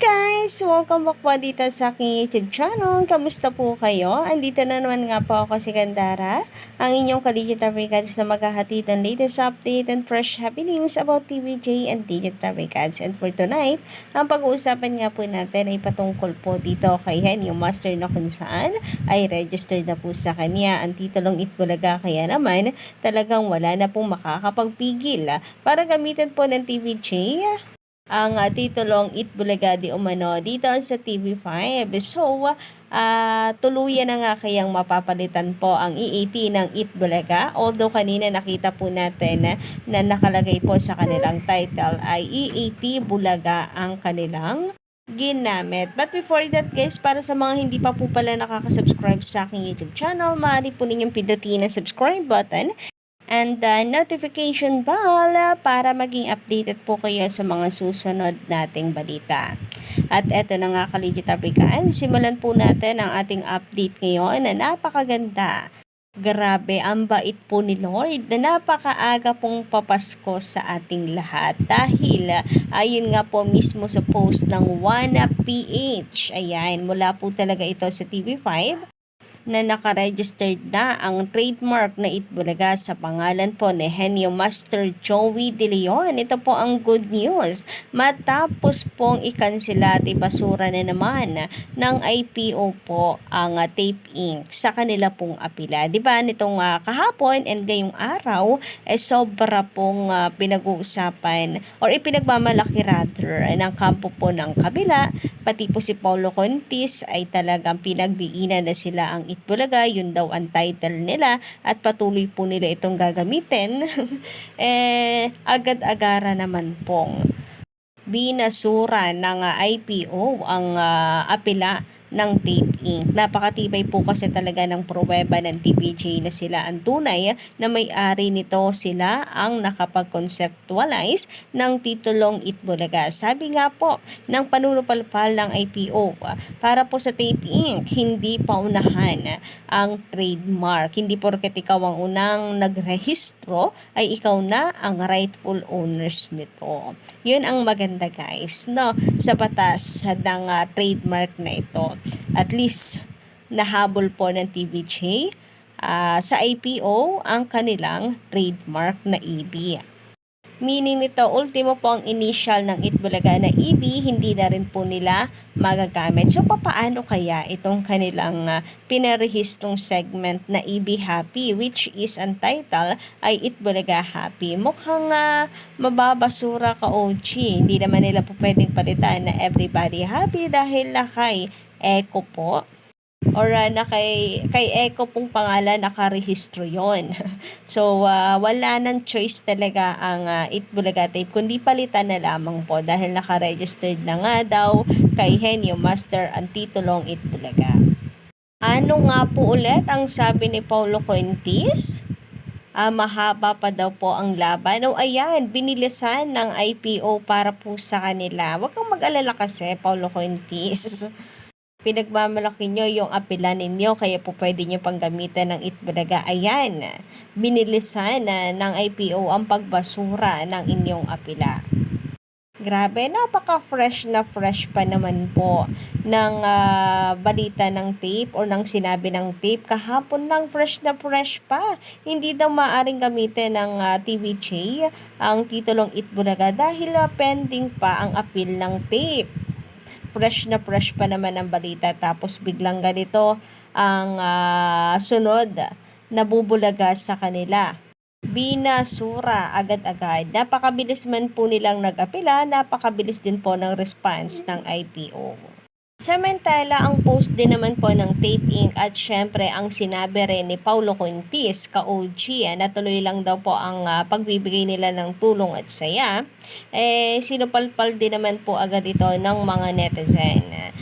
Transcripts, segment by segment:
Guys! Welcome back po dito sa aking YouTube channel. Kamusta po kayo? Andito na naman nga po ako si Gandara, ang inyong ka-digital recads na maghahatid ng latest update and fresh happenings about TVJ and digital recads. And for tonight, ang pag-uusapan nga po natin ay patungkol po dito kay Henyo Master na kung saan ay registered na po sa kanya ang titulong Itbulaga. Kaya naman, talagang wala na pong makakapagpigil para gamitin po ng TVJ ang titulong Itbulaga di umano dito sa TV5. So, tuluyan na nga kayang mapapalitan po ang EAT ng Itbulaga. Although kanina nakita po natin na nakalagay po sa kanilang title ay EAT Bulaga ang kanilang ginamit. But before that guys, para sa mga hindi pa po pala nakaka-subscribe sa aking YouTube channel, maaari po ninyong pindutin ang subscribe button and the notification bell para maging updated po kayo sa mga susunod nating balita. At eto na nga ka-digital recads, simulan po natin ang ating update ngayon na napakaganda. Grabe, ang bait po ni Lord na napakaaga pong papasko sa ating lahat dahil ayun nga po mismo sa post ng 1PH. Ayan, mula po talaga ito sa TV5 na nakaregistered na ang trademark na Itbulaga sa pangalan po ni Henyo Master Joey De Leon. Ito po ang good news. Matapos pong ikansela at ibasura na naman ng IPO po ang Tape Inc. sa kanila pong apila. Diba nitong kahapon and ngayong araw sobra pong pinag-uusapan or ipinagmamalaki rather ng kampo po ng kabila. Pati po si Paulo Contis ay talagang pinagdiinan na sila ang Itbulaga, yun daw ang title nila at patuloy po nila itong gagamitin. Agad-agara naman pong binasura ng IPO ang apila ng Tape Inc. Napakatibay po kasi talaga ng pruweba ng TVJ na sila ang tunay na may-ari nito, sila ang nakapag-conceptualize ng titulong Itbulaga. Sabi nga po ng panunupalpal ng IPO, para po sa Tape Inc. hindi paunahan ang trademark. Hindi porket ikaw ang unang nagrehistro ay ikaw na ang rightful owners nito. Yun ang maganda guys, no, sa batas ng trademark na ito. At least nahabol po ng TVJ sa IPO ang kanilang trademark na EB. Meaning nito, ultimo po ang initial ng Itbulaga na EB, hindi na rin po nila magagamit. So, papaano kaya itong kanilang pinarehistrong segment na EB Happy, which is ang title ay Itbulaga Happy? Mukhang mababasura ka OG. Hindi naman nila po pwedeng palitan na Everybody Happy dahil na kay Echo po. Or na kay Echo pong pangalan nakarehistro yon. So, wala nang choice talaga ang Itbulaga Tape, kundi palitan na lamang po dahil nakaregistered na nga daw kay Henyo Master ang titulong Itbulaga. Ano nga po ulit ang sabi ni Paulo Contis? Mahaba pa daw po ang laban. O ayan, binilisan ng IPO para po sa kanila. Huwag kang mag-alala kasi, Paulo Contis. Pinagmamalaki nyo yung apila ninyo, kaya po pwede nyo pang gamitan ng Itbulaga. Ayan, binilisan ng IPO ang pagbasura ng inyong apila. Grabe, napaka-fresh na fresh pa naman po ng balita ng Tape or ng sinabi ng Tape. Kahapon lang fresh na fresh pa. Hindi daw maaring gamitin ng TVJ ang titulong Itbulaga dahil pending pa ang appeal ng Tape. Fresh na fresh pa naman ang balita, tapos biglang ganito ang sunod na bubulaga sa kanila. Binasura agad-agad. Napakabilis man po nilang nag-apila, napakabilis din po ng response ng IPO. Samantala, ang post din naman po ng Tape Inc. at syempre ang sinabi rin ni Paulo Contis, ka-OG, natuloy lang daw po ang pagbibigay nila ng tulong at saya. Sinupalpal din naman po agad ito ng mga netizen.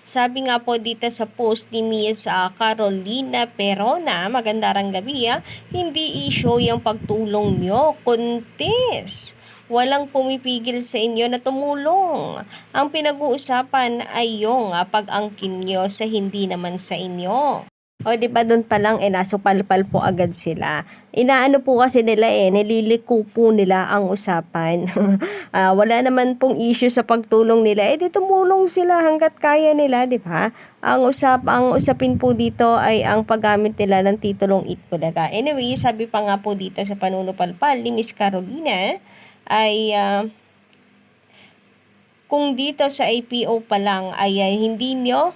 Sabi nga po dito sa post ni Miss Carolina Perona, magandang gabi, hindi issue yung pagtulong nyo, Contis. Walang pumipigil sa inyo na tumulong. Ang pinag-uusapan ay yung pag-angkin nyo sa hindi naman sa inyo. O di ba dun pa lang nasupalpal po agad sila. Inaano po kasi nila nililiko po nila ang usapan. Wala naman pong issue sa pagtulong nila. Di tumulong sila hangga't kaya nila, di ba? Ang usapin po dito ay ang paggamit nila ng titulong Itbulaga. Anyway, sabi pa nga po dito sa panunupalpal ni Miss Carolina ay kung dito sa APO pa lang ay hindi nyo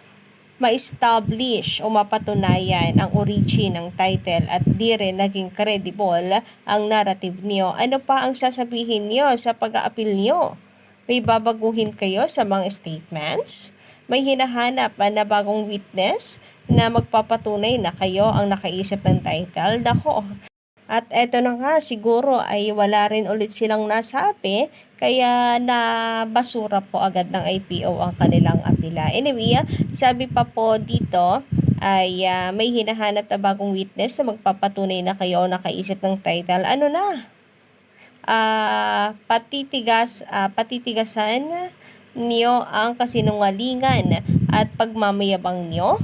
ma-establish o mapatunayan ang origin ng title at di rin naging credible ang narrative niyo, ano pa ang sasabihin niyo sa pag-a-appeal niyo? May babaguhin kayo sa mga statements? May hinahanap na bagong witness na magpapatunay na kayo ang nakaisip ng title? Dako, at eto na nga, siguro ay wala rin ulit silang nasabi, kaya nabasura po agad ng IPO ang kanilang apila. Anyway, sabi pa po dito ay may hinahanap na bagong witness na magpapatunay na kayo nakaisip ng title. Ano na? Patitigasan niyo ang kasinungalingan at pagmamayabang niyo.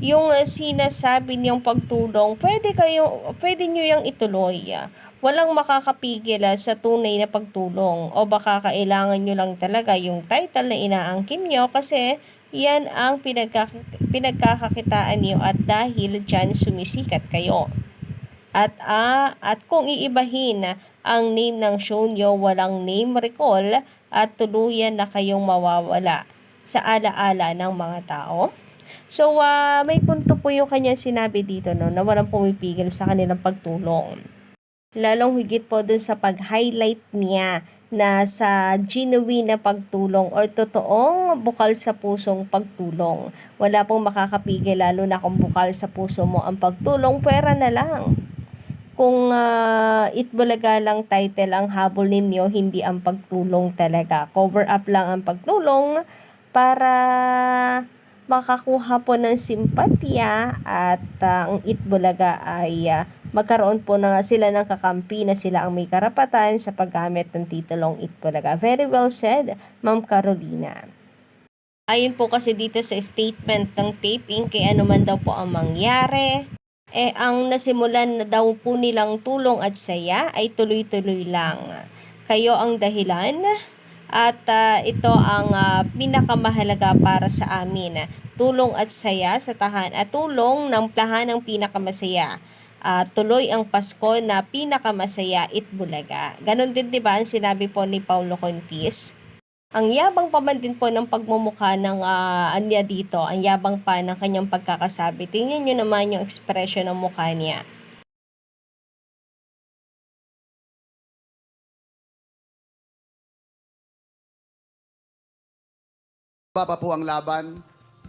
Yung sinasabi niyong pagtulong, pwede niyo yang ituloy. Walang makakapigil sa tunay na pagtulong, o baka kailangan niyo lang talaga yung title na inaangkin niyo kasi yan ang pinagkakakitaan niyo at dahil dyan sumisikat kayo. At kung iibahin ang name ng show niyo, walang name recall at tuluyan na kayong mawawala sa alaala ng mga tao. So, may punto po yung kanyang sinabi dito, no, na walang pumipigil sa kanilang pagtulong. Lalong higit po dun sa pag-highlight niya na sa genuine na pagtulong or totoong bukal sa pusong pagtulong. Wala pong makakapigil, lalo na kung bukal sa puso mo ang pagtulong, pwera na lang. Kung Itbulaga lang title ang habol ninyo, hindi ang pagtulong talaga. Cover up lang ang pagtulong para makakuha po ng simpatya at ang Itbulaga ay magkaroon po na sila ng kakampi na sila ang may karapatan sa paggamit ng titulong Itbulaga. Very well said, Ma'am Carolina. Ayon po kasi dito sa statement ng taping, kaya ano man daw po ang mangyari, ang nasimulan na daw po nilang tulong at saya ay tuloy-tuloy lang. Kayo ang dahilan at ito ang pinakamahalaga para sa amin. Tulong at saya sa tulong ng tahanang pinakamasaya. Tuloy ang Pasko na pinakamasaya, Itbulaga. Ganon din, diba, ang sinabi po ni Paulo Contis. Ang yabang pa man din po ng pagmumukha ng anya dito, ang yabang pa ng kanyang pagkakasabi. Tingnan nyo naman yung expression ng mukha niya. Pa po ang laban,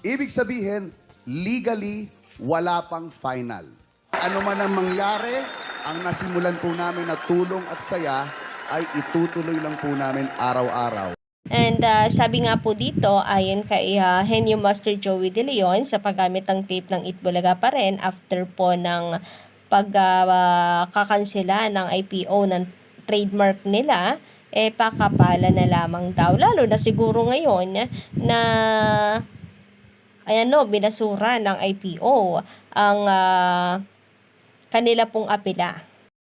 ibig sabihin, legally, wala pang final. Ano man ang mangyari, ang nasimulan po namin na tulong at saya ay itutuloy lang po namin araw-araw. And sabi nga po dito, ayon kay Henyo Master Joey De Leon, sa paggamit ng tape ng Itbulaga pa rin after po ng pagkakansela ng IPO ng trademark nila, pakapala na lamang daw. Lalo na siguro ngayon na binasura ng IPO ang kanila pong apela.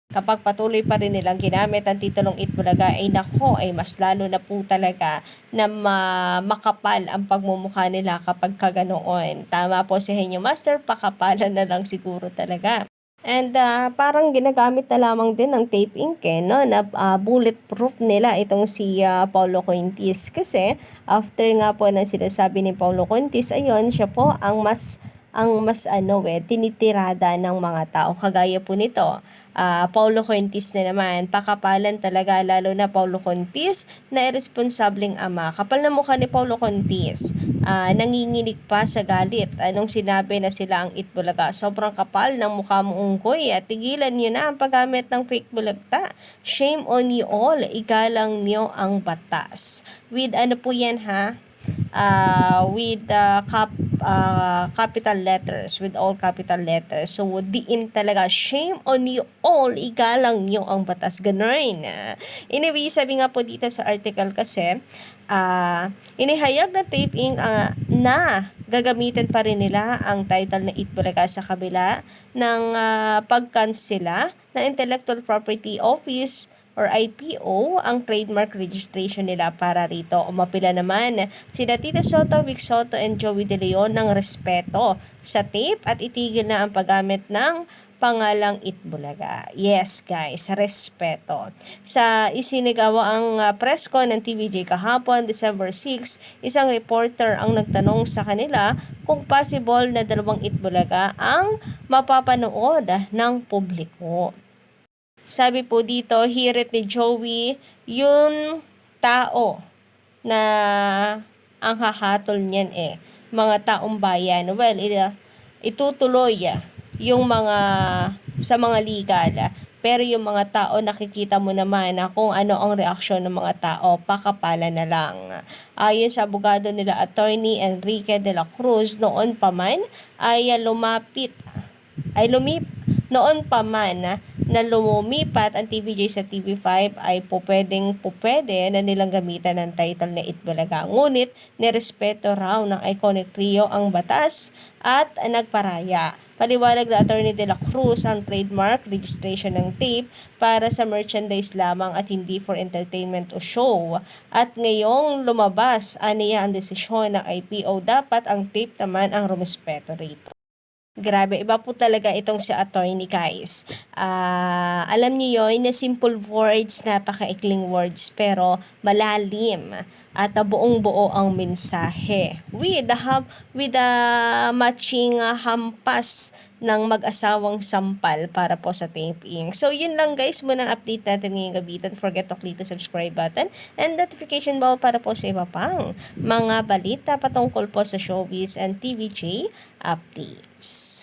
Kapag patuloy pa rin nilang ginamit ang titulong Itbulaga, ay mas lalo na po talaga na makapal ang pagmumukha nila kapag kaganoon. Tama po si Henyo Master, pakapalan na lang siguro talaga. And parang ginagamit na lamang din ng tape ink no, na bulletproof nila itong si Paulo Contis. Kasi after nga po ng sinasabi ni Paulo Contis, ayun, siya po ang mas tinitirada ng mga tao. Kagaya po nito, Paulo Contis na naman, pakapalan talaga, lalo na Paulo Contis na irresponsableng ama. Kapal na mukha ni Paulo Contis, nanginginig pa sa galit. Anong sinabi na sila ang Itbulaga? Sobrang kapal ng mukha mo, unggoy, at tigilan niyo na ang paggamit ng fake bulagta. Shame on you all, igalang niyo ang batas. With ano po yan, ha? with capital letters, with all capital letters. So, diin talaga, shame on you all, igalang niyo ang batas. Ganun. Anyway, sabi nga po dito sa article kasi, inihayag na taping na gagamitin pa rin nila ang title na Itbulaga sa kabila ng pagkansela ng Intellectual Property Office or IPO ang trademark registration nila para rito. Umapila naman sina Tito Soto, Vic Soto, and Joey De Leon ng respeto sa tape at itigil na ang paggamit ng pangalang Itbulaga. Yes, guys, respeto. Sa isinigawa ang press con ng TVJ kahapon, December 6, isang reporter ang nagtanong sa kanila kung possible na dalawang Itbulaga ang mapapanood ng publiko. Sabi po dito, hirit ni Joey, yung tao na ang hahatol niyan mga taong bayan. Well, itutuloy yung mga sa mga legal. Pero yung mga tao, nakikita mo naman na kung ano ang reaksyon ng mga tao, pakapala na lang. Ayon sa abogado nila, Attorney Enrique de la Cruz, noon pa man ay noon pa man na lumipat ang TVJ sa TV5 ay pwede na nilang gamitan ng title na Itbulaga. Ngunit, nirespeto raw ng iconic trio ang batas at nagparaya. Paliwanag na Attorney de la Cruz ang trademark registration ng tape para sa merchandise lamang at hindi for entertainment o show. At ngayong lumabas, aniya ang desisyon ng IPO, dapat ang tape naman ang rumespeto rito. Grabe, iba po talaga itong si attorney, guys. Alam niyo yun, na simple words, napakaikling words, pero malalim at buong-buo ang mensahe. With the matching hampas ng mag-asawang sampal para po sa taping. So, yun lang guys, munang update natin ngayong gabi. Don't forget to click the subscribe button and notification bell para po sa iba pang mga balita patungkol po sa showbiz and TVJ updates.